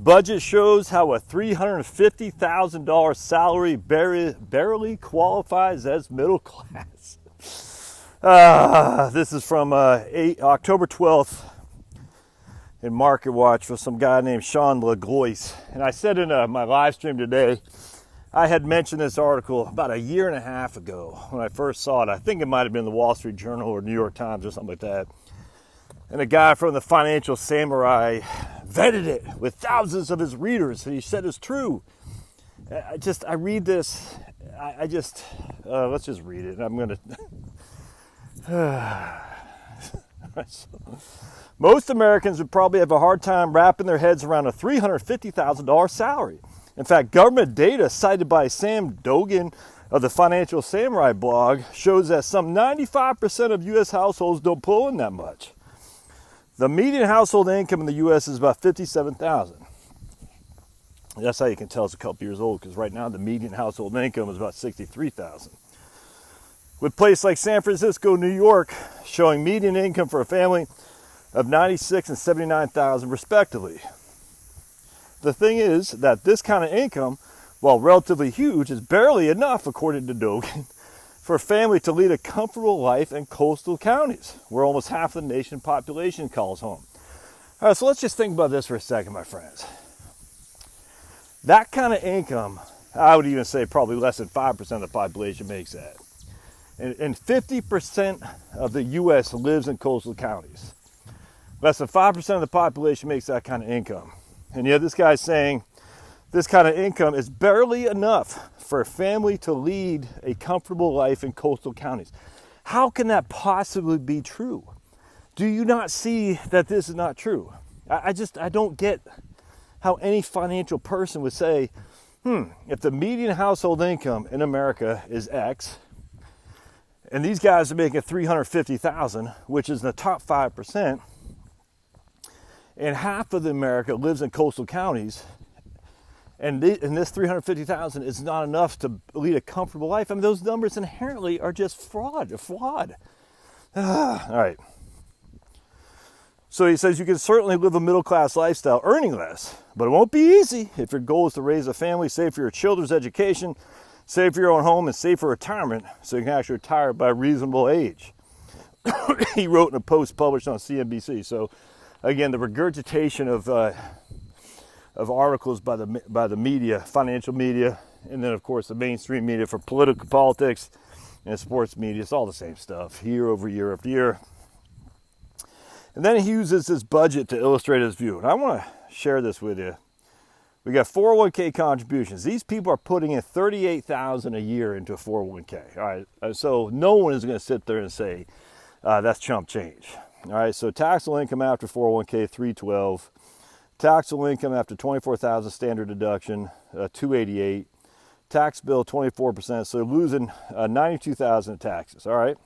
budget shows how a $350,000 salary barely qualifies as middle class. This is from October 12th in Market Watch for some guy named Sean LeGlois. And I said in my live stream today, I had mentioned this article about a year and a half ago when I first saw it. I think it might have been the Wall Street Journal or New York Times or something like that. And a guy from the Financial Samurai vetted it with thousands of his readers, and he said it's true. I read this, let's just read it. I'm going to... Most Americans would probably have a hard time wrapping their heads around a $350,000 salary. In fact, government data cited by Sam Dogan of the Financial Samurai blog shows that some 95% of U.S. households don't pull in that much. The median household income in the U.S. is about $57,000. That's how you can tell it's a couple years old, because right now the median household income is about $63,000. With places like San Francisco, New York, showing median income for a family of $96,000 and $79,000 respectively. The thing is that this kind of income, while relatively huge, is barely enough, according to Dogan, for a family to lead a comfortable life in coastal counties, where almost half the nation's population calls home. All right, so let's just think about this for a second, my friends. That kind of income, I would even say probably less than 5% of the population makes that. And 50% of the U.S. lives in coastal counties. Less than 5% of the population makes that kind of income. And yet this guy's saying this kind of income is barely enough for a family to lead a comfortable life in coastal counties. How can that possibly be true? Do you not see that this is not true? I don't get how any financial person would say, if the median household income in America is X, and these guys are making $350,000, which is in the top 5%, and half of America lives in coastal counties, and this $350,000 is not enough to lead a comfortable life. I mean, those numbers inherently are just flawed. All right. So he says you can certainly live a middle-class lifestyle earning less, but it won't be easy if your goal is to raise a family, save for your children's education, save for your own home, and save for retirement so you can actually retire by a reasonable age. He wrote in a post published on CNBC. So, again, the regurgitation of articles by the media, financial media, and then, of course, the mainstream media for politics and sports media. It's all the same stuff, year over year after year. And then he uses this budget to illustrate his view. And I want to share this with you. We got 401k contributions. These people are putting in $38,000 a year into a 401k. All right, so no one is going to sit there and say that's chump change. All right, so taxable income after 401k, $312. Taxable income after $24,000 standard deduction, $288. Tax bill 24%, so losing $92,000 in taxes. All right.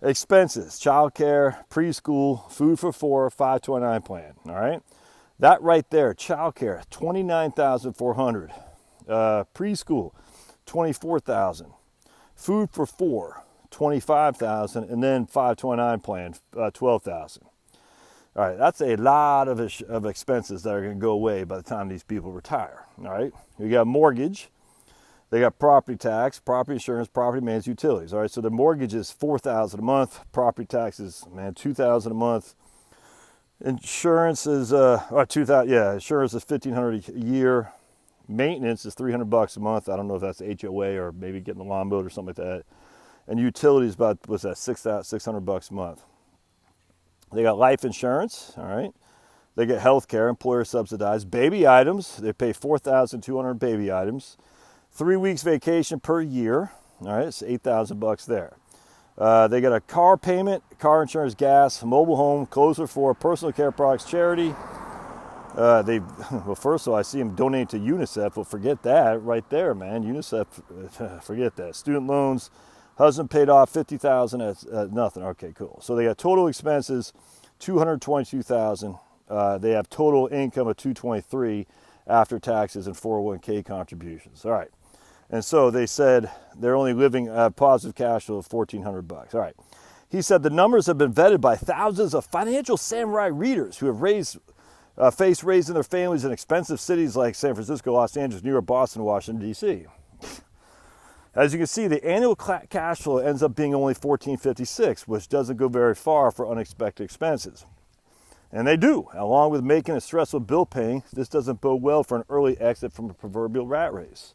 Expenses: childcare, preschool, food for four, 529 plan. All right. That right there, childcare, $29,400. Preschool, $24,000. Food for four, $25,000, and then 529 plan, $12,000. All right, that's a lot of expenses that are going to go away by the time these people retire. All right, you got mortgage, they got property tax, property insurance, property maintenance, utilities. All right, so the mortgage is $4,000 a month, property taxes, $2,000 a month. Insurance is insurance is $1,500 a year. Maintenance is $300 a month. I don't know if that's HOA or maybe getting the lawn mowed or something like that. And utilities about $600 a month. They got life insurance, all right. They get health care, employer subsidized. Baby items, they pay $4,200 baby items. 3 weeks vacation per year, all right, it's $8,000 there. They got a car payment, car insurance, gas, mobile home, clothes for four, personal care products, charity. Well, first of all, I see them donate to UNICEF. Well, forget that right there, man. UNICEF, forget that. Student loans, husband paid off $50,000 at nothing. Okay, cool. So they got total expenses, $222,000. They have total income of $223,000 after taxes and 401k contributions. All right. And so they said they're only living positive cash flow of $1,400. All right. He said the numbers have been vetted by thousands of Financial Samurai readers who have raised face raising their families in expensive cities like San Francisco, Los Angeles, New York, Boston, Washington, D.C. As you can see, the annual cash flow ends up being only $1,456, which doesn't go very far for unexpected expenses. And they do. Along with making it stressful bill paying, this doesn't bode well for an early exit from a proverbial rat race.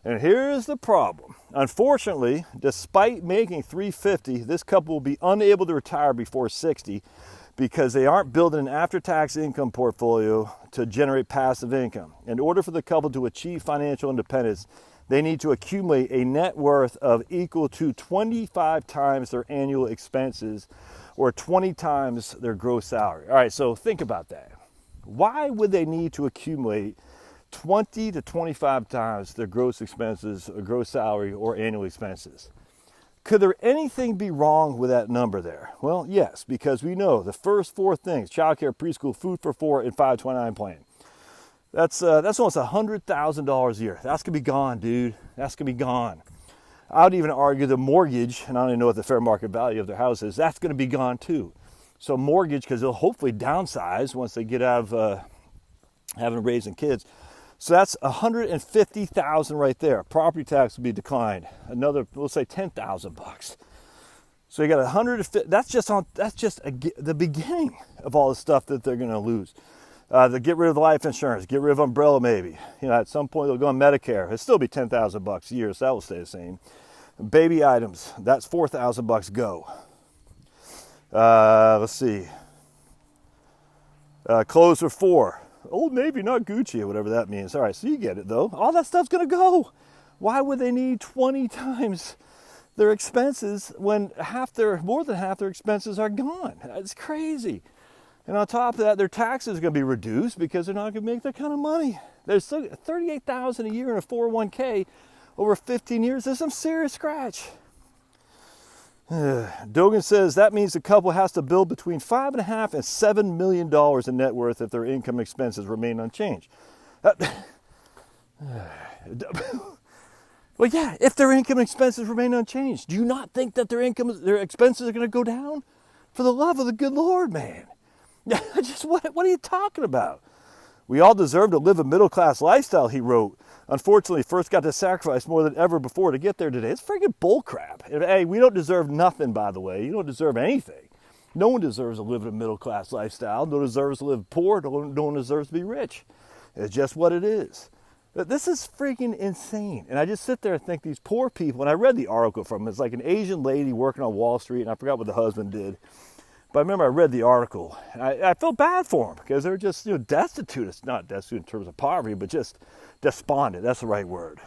And here's the problem. Unfortunately, despite making $350, this couple will be unable to retire before 60 because they aren't building an after-tax income portfolio to generate passive income. In order for the couple to achieve financial independence, they need to accumulate a net worth of equal to 25 times their annual expenses or 20 times their gross salary. All right, so think about that. Why would they need to accumulate 20 to 25 times their gross expenses, or gross salary, or annual expenses? Could there anything be wrong with that number there? Well, yes, because we know the first four things: childcare, preschool, food for four, and 529 plan. That's almost $100,000 a year. That's gonna be gone, dude. That's gonna be gone. I would even argue the mortgage, and I don't even know what the fair market value of their house is, that's gonna be gone too. So mortgage, because they'll hopefully downsize once they get out of having raising kids. So that's $150,000 right there. Property tax will be declined. Another, we'll say $10,000. So you got 150. That's just the beginning of all the stuff that they're going to lose. They get rid of the life insurance, get rid of umbrella maybe. You know, at some point they'll go on Medicare. It'll still be $10,000 a year, so that will stay the same. Baby items, that's $4,000 go. Let's see. Clothes are $4,000. Old Navy, not Gucci, or whatever that means. All right, so you get it though. All that stuff's gonna go. Why would they need 20 times their expenses when more than half their expenses are gone? It's crazy. And on top of that, their taxes are gonna be reduced because they're not gonna make that kind of money. There's still $38,000 a year in a 401k over 15 years. There's some serious scratch. Dogan says that means the couple has to build between $5.5 and $7 million in net worth if their income expenses remain unchanged. Well, yeah, if their income expenses remain unchanged, do you not think that their expenses are going to go down? For the love of the good Lord, man. What are you talking about? We all deserve to live a middle-class lifestyle, he wrote. Unfortunately, first got to sacrifice more than ever before to get there today. It's freaking bullcrap. Hey, we don't deserve nothing, by the way. You don't deserve anything. No one deserves to live a middle-class lifestyle. No one deserves to live poor. No one deserves to be rich. It's just what it is. But this is freaking insane. And I just sit there and think these poor people, and I read the article from them. It's like an Asian lady working on Wall Street, and I forgot what the husband did. But I remember I read the article, and I felt bad for them because they're just destitute. It's not destitute in terms of poverty, but just despondent. That's the right word.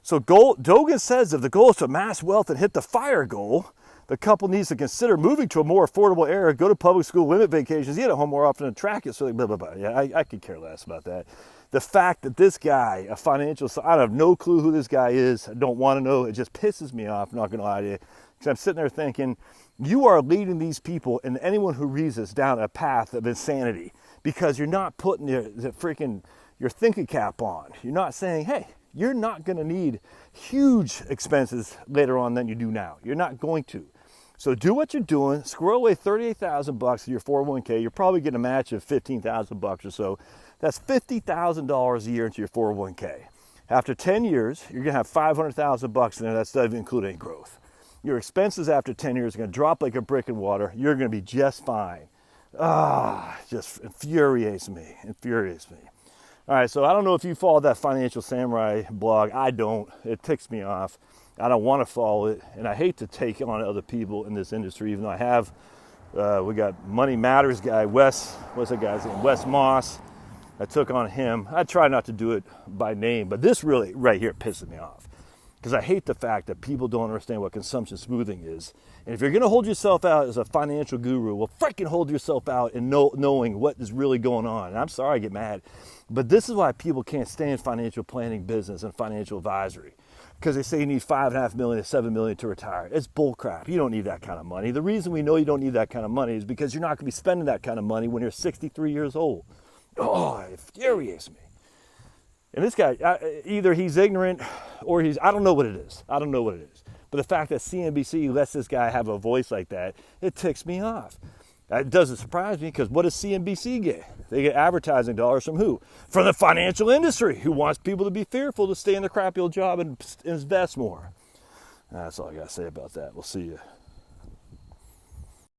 So Dogan says if the goal is to amass wealth and hit the FIRE goal, the couple needs to consider moving to a more affordable area, go to public school, limit vacations, get at home more often, and track it. So blah, blah, blah. Yeah, I could care less about that. The fact that this guy, I have no clue who this guy is. I don't want to know. It just pisses me off, not going to lie to you. Because I'm sitting there thinking, you are leading these people and anyone who reads this down a path of insanity because you're not putting your thinking cap on. You're not saying, hey, you're not going to need huge expenses later on than you do now. You're not going to. So do what you're doing. Squirrel away $38,000 in your 401k. You're probably getting a match of $15,000 or so. That's $50,000 a year into your 401k. After 10 years, you're going to have $500,000 in there. That's not even including growth. Your expenses after 10 years are going to drop like a brick in water. You're going to be just fine. Just infuriates me. All right, so I don't know if you follow that Financial Samurai blog. I don't. It ticks me off. I don't want to follow it, and I hate to take on other people in this industry, even though I have. We got Money Matters guy, what's that guy's name? Wes Moss. I took on him. I try not to do it by name, but this really right here pisses me off. Because I hate the fact that people don't understand what consumption smoothing is. And if you're going to hold yourself out as a financial guru, well, freaking hold yourself out in knowing what is really going on. And I'm sorry I get mad, but this is why people can't stay in financial planning business and financial advisory. Because they say you need $5.5 million to $7 million to retire. It's bullcrap. You don't need that kind of money. The reason we know you don't need that kind of money is because you're not going to be spending that kind of money when you're 63 years old. Oh, it infuriates me. And this guy, either he's ignorant or I don't know what it is. But the fact that CNBC lets this guy have a voice like that, it ticks me off. That doesn't surprise me, because what does CNBC get? They get advertising dollars from who? From the financial industry, who wants people to be fearful to stay in their crappy old job and invest more. That's all I got to say about that. We'll see you.